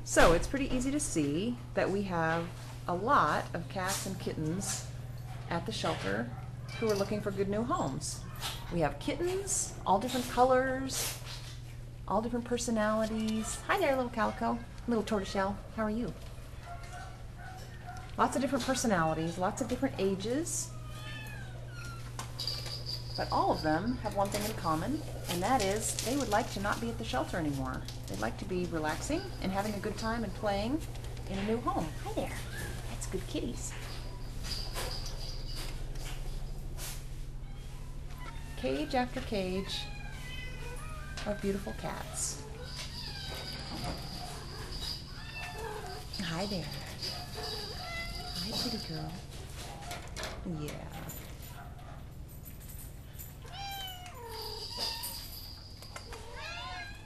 So it's pretty easy to see that we have a lot of cats and kittens at the shelter who are looking for good new homes. We have kittens, all different colors, all different personalities. Hi there, little calico, little tortoiseshell. How are you? Lots of different personalities, lots of different ages. But all of them have one thing in common, and that is they would like to not be at the shelter anymore. They'd like to be relaxing and having a good time and playing in a new home. Hi there. That's good kitties. Cage after cage of beautiful cats. Hi there. Hi, pretty girl. Yeah.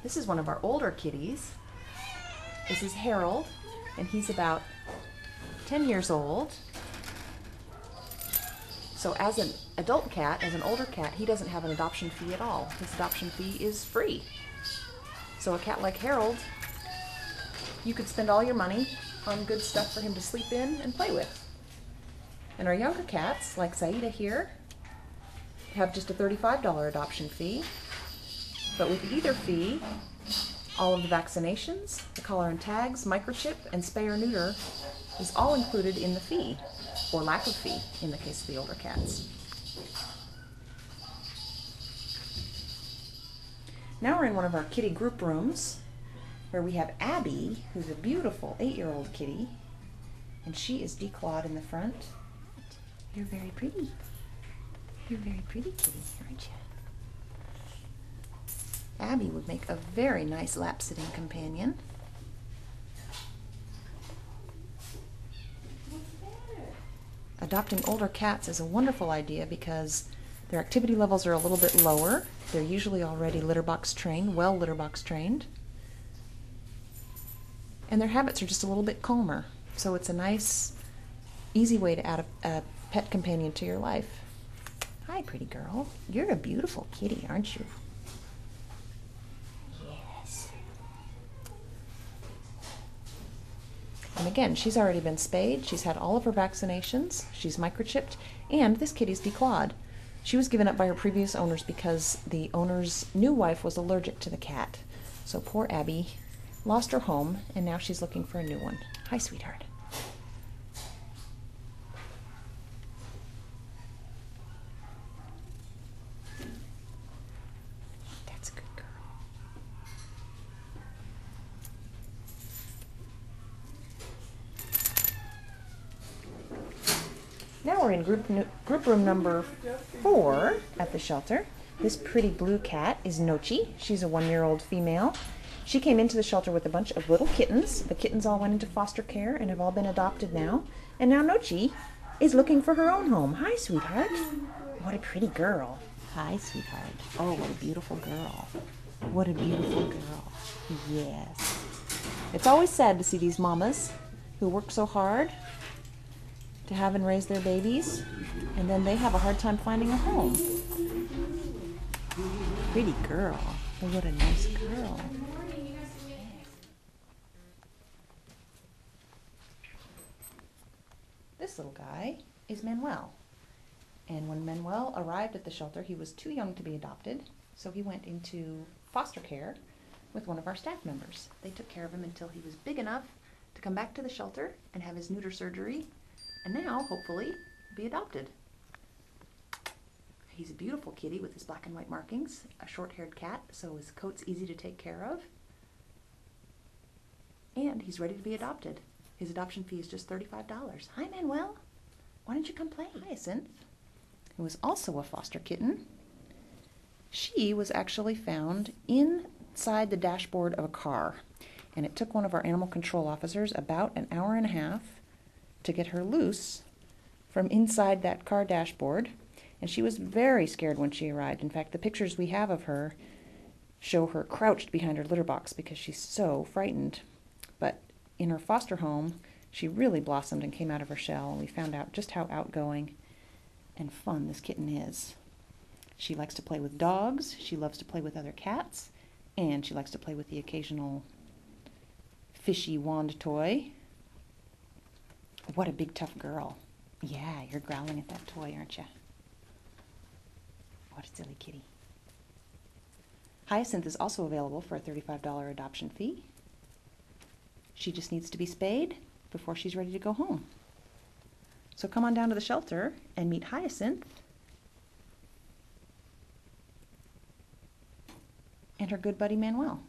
This is one of our older kitties. This is Harold, and he's about 10 years old. So as an adult cat, as an older cat, he doesn't have an adoption fee at all. His adoption fee is free. So a cat like Harold, you could spend all your money on good stuff for him to sleep in and play with. And our younger cats, like Saida here, have just a $35 adoption fee. But with either fee, all of the vaccinations, the collar and tags, microchip, and spay or neuter is all included in the fee, or lack of fee in the case of the older cats. Now we're in one of our kitty group rooms where we have Abby, who's a beautiful 8-year-old kitty, and she is declawed in the front. You're very pretty. You're very pretty kitty, aren't you? Abby would make a very nice lap-sitting companion. Adopting older cats is a wonderful idea because their activity levels are a little bit lower. They're usually already litter box trained, well litter box trained. And their habits are just a little bit calmer. So it's a nice, easy way to add a pet companion to your life. Hi, pretty girl. You're a beautiful kitty, aren't you? And again, she's already been spayed, she's had all of her vaccinations, she's microchipped, and this kitty's declawed. She was given up by her previous owners because the owner's new wife was allergic to the cat. So poor Abby lost her home, and now she's looking for a new one. Hi, sweetheart. That's a good girl. Now we're in group room number 4 at the shelter. This pretty blue cat is Nochi. She's a 1-year-old female. She came into the shelter with a bunch of little kittens. The kittens all went into foster care and have all been adopted now. And now Nochi is looking for her own home. Hi, sweetheart. What a pretty girl. Hi, sweetheart. Oh, what a beautiful girl. What a beautiful girl. Yes. It's always sad to see these mamas who work so hard to have and raise their babies, and then they have a hard time finding a home. Pretty girl. Oh, what a nice girl. This little guy is Manuel. And when Manuel arrived at the shelter, he was too young to be adopted, so he went into foster care with one of our staff members. They took care of him until he was big enough to come back to the shelter and have his neuter surgery, and now, hopefully, be adopted. He's a beautiful kitty with his black and white markings, a short-haired cat, so his coat's easy to take care of. And he's ready to be adopted. His adoption fee is just $35. Hi, Manuel. Why don't you come play? Hyacinth, who is also a foster kitten. She was actually found inside the dashboard of a car, and it took one of our animal control officers about an hour and a half to get her loose from inside that car dashboard, and she was very scared when she arrived. In fact, the pictures we have of her show her crouched behind her litter box because she's so frightened. But in her foster home, she really blossomed and came out of her shell, and we found out just how outgoing and fun this kitten is. She likes to play with dogs, she loves to play with other cats, and she likes to play with the occasional fishy wand toy. What a big tough girl. Yeah, you're growling at that toy, aren't you? What a silly kitty. Hyacinth is also available for a $35 adoption fee. She just needs to be spayed before she's ready to go home. So come on down to the shelter and meet Hyacinth and her good buddy Manuel.